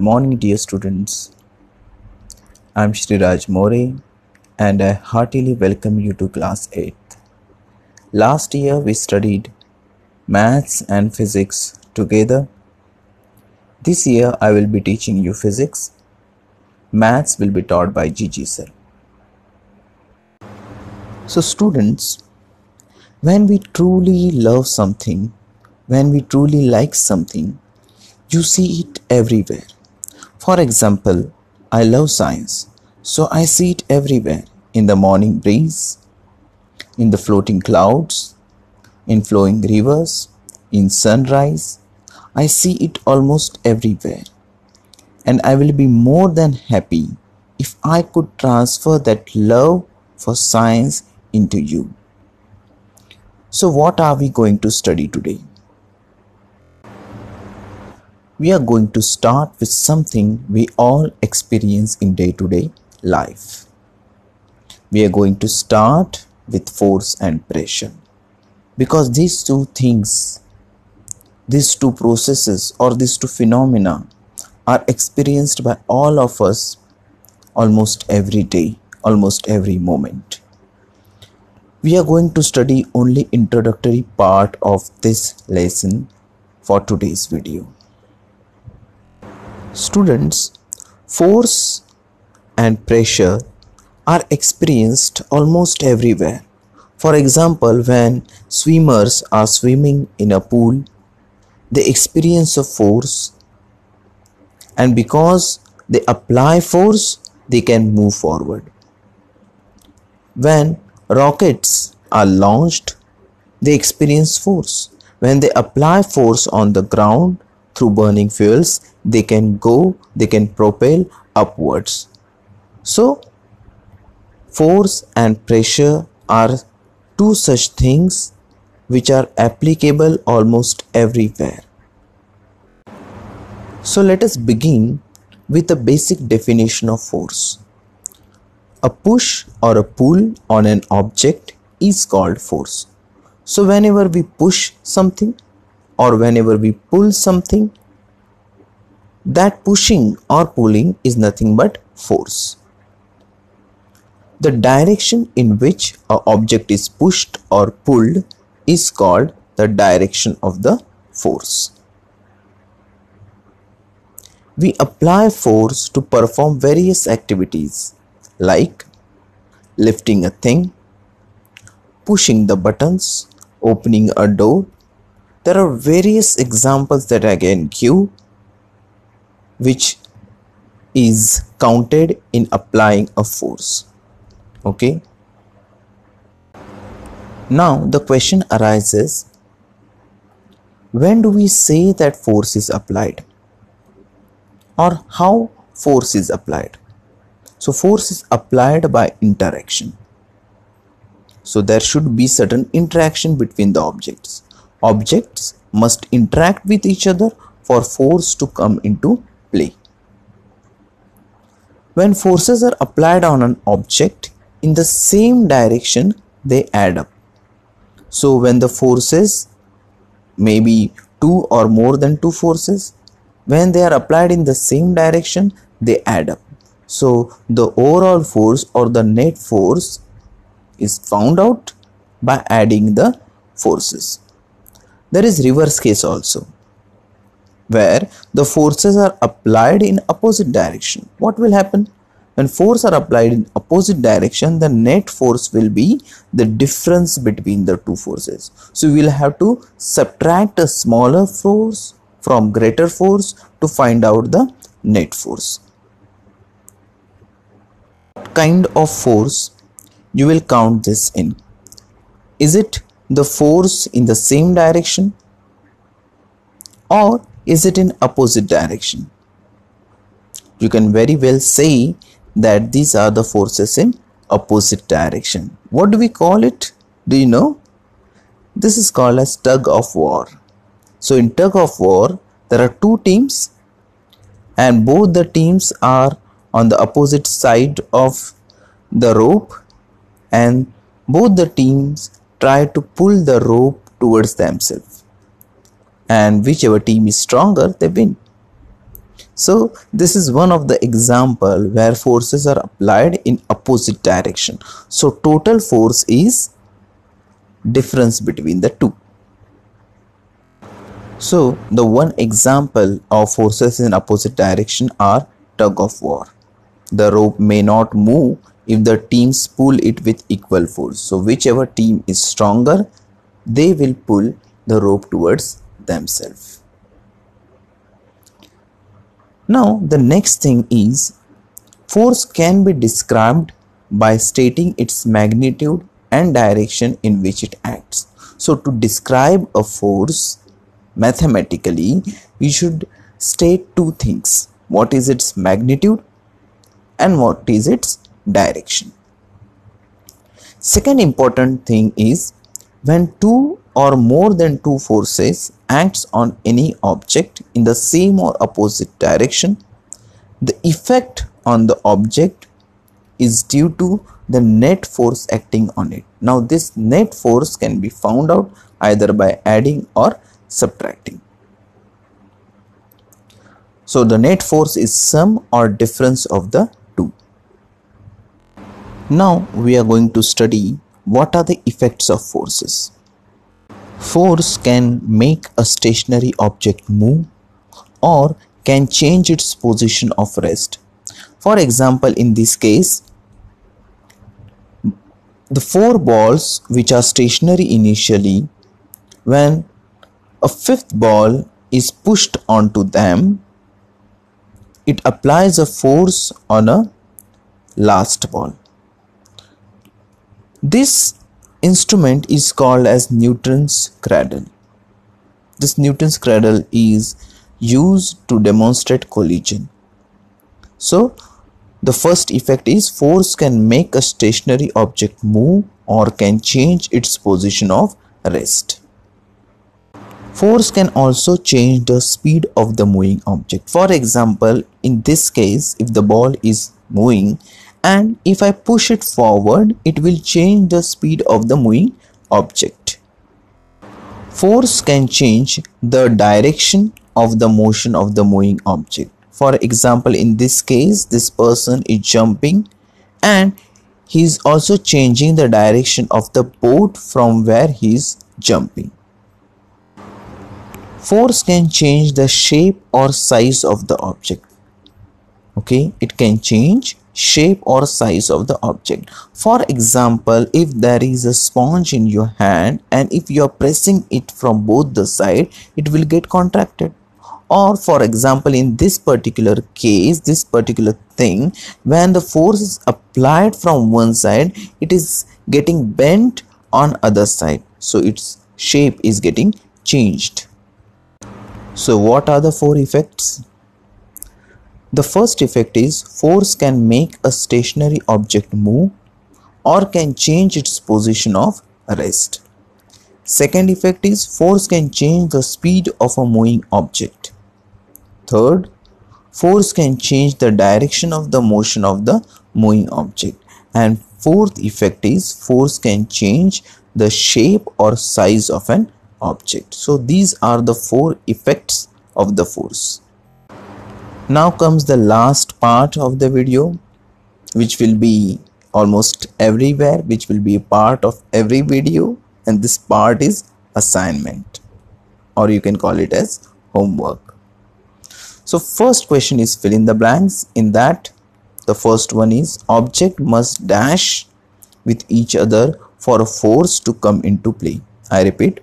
morning, dear students. I am Shriraj More and I heartily welcome you to class 8th. Last year we studied maths and physics together. This year I will be teaching you physics. Maths will be taught by Gigi sir. So students, when we truly love something, when we truly like something, you see it everywhere. For example, I love science, so I see it everywhere, in the morning breeze, in the floating clouds, in flowing rivers, in sunrise. I see it almost everywhere. And I will be more than happy if I could transfer that love for science into you. So what are we going to study today? We are going to start with something we all experience in day-to-day life. We are going to start with force and pressure, because these two things, these two processes or these two phenomena are experienced by all of us almost every day, almost every moment. We are going to study only introductory part of this lesson for today's video. Students, force and pressure are experienced almost everywhere. For example, when swimmers are swimming in a pool, they experience a force, and because they apply force, they can move forward. When rockets are launched, they experience force. When they apply force on the ground through burning fuels, they can propel upwards. So, force and pressure are two such things which are applicable almost everywhere. So let us begin with a basic definition of force. A push or a pull on an object is called force. So whenever we push something or whenever we pull something, that pushing or pulling is nothing but force. The direction in which an object is pushed or pulled is called the direction of the force. We apply force to perform various activities like lifting a thing, pushing the buttons, opening a door. There are various examples that I can give which is counted in applying a force. Okay. Now the question arises, when do we say that force is applied, or how force is applied? So force is applied by interaction. So there should be certain interaction between the objects. Objects must interact with each other for force to come into play. When forces are applied on an object in the same direction, they add up. So when the forces, maybe two or more than two forces, when they are applied in the same direction, they add up. So the overall force or the net force is found out by adding the forces. There is reverse case also, where the forces are applied in opposite direction. What will happen? When forces are applied in opposite direction, the net force will be the difference between the two forces. So we will have to subtract a smaller force from greater force to find out the net force. What kind of force you will count this in? Is it the force in the same direction, or is it in opposite direction? You can very well say that these are the forces in opposite direction. What do we call it? Do you know? This is called as tug of war. So in tug of war, there are two teams and both the teams are on the opposite side of the rope, and both the teams try to pull the rope towards themselves, and whichever team is stronger, they win. So this is one of the example where forces are applied in opposite direction. So total force is difference between the two. So the one example of forces in opposite direction are tug of war. The rope may not move if the teams pull it with equal force. So whichever team is stronger, they will pull the rope towards themselves. Now the next thing is, force can be described by stating its magnitude and direction in which it acts. So to describe a force mathematically, we should state two things: what is its magnitude and what is its direction. Second important thing is, when two or more than two forces acts on any object in the same or opposite direction, the effect on the object is due to the net force acting on it. Now this net force can be found out either by adding or subtracting. So the net force is sum or difference of the two. Now we are going to study what are the effects of forces. Force can make a stationary object move or can change its position of rest. For example, in this case, the four balls which are stationary initially, when a fifth ball is pushed onto them, it applies a force on a last ball. This instrument is called as Newton's cradle. This Newton's cradle is used to demonstrate collision. So the first effect is, force can make a stationary object move or can change its position of rest. Force can also change the speed of the moving object. For example, in this case, if the ball is moving and if I push it forward, it will change the speed of the moving object. Force can change the direction of the motion of the moving object. For example, in this case, this person is jumping and he is also changing the direction of the boat from where he is jumping. Force can change the shape or size of the object. Okay, it can change shape or size of the object. For example, if there is a sponge in your hand and if you are pressing it from both the sides, it will get contracted. Or for example, in this particular case, this particular thing, when the force is applied from one side, it is getting bent on other side, so its shape is getting changed. So what are the four effects? The first effect is, force can make a stationary object move or can change its position of rest. Second effect is, force can change the speed of a moving object. Third, force can change the direction of the motion of the moving object. And fourth effect is, force can change the shape or size of an object. So these are the four effects of the force. Now comes the last part of the video, which will be almost everywhere, which will be a part of every video, and this part is assignment, or you can call it as homework. So first question is fill in the blanks. In that, the first one is, object must dash with each other for a force to come into play. I repeat,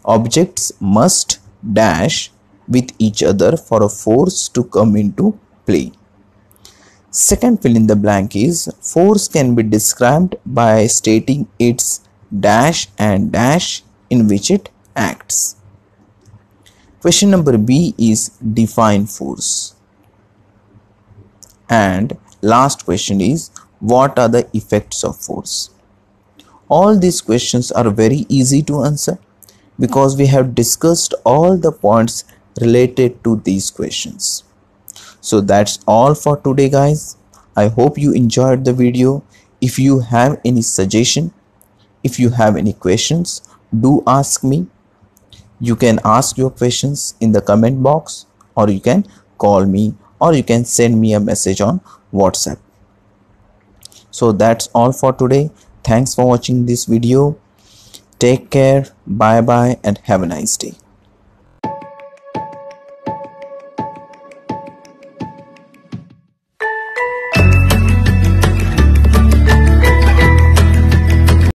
objects must dash with each other for a force to come into play. Second fill in the blank is, force can be described by stating its dash and dash in which it acts. Question number B is, define force. And last question is, what are the effects of force? All these questions are very easy to answer because we have discussed all the points related to these questions. So that's all for today, guys. I hope you enjoyed the video. If you have any suggestion, if you have any questions, do ask me. You can ask your questions in the comment box or you can call me or you can send me a message on WhatsApp. So that's all for today. Thanks for watching this video. Take care, bye bye, and have a nice day.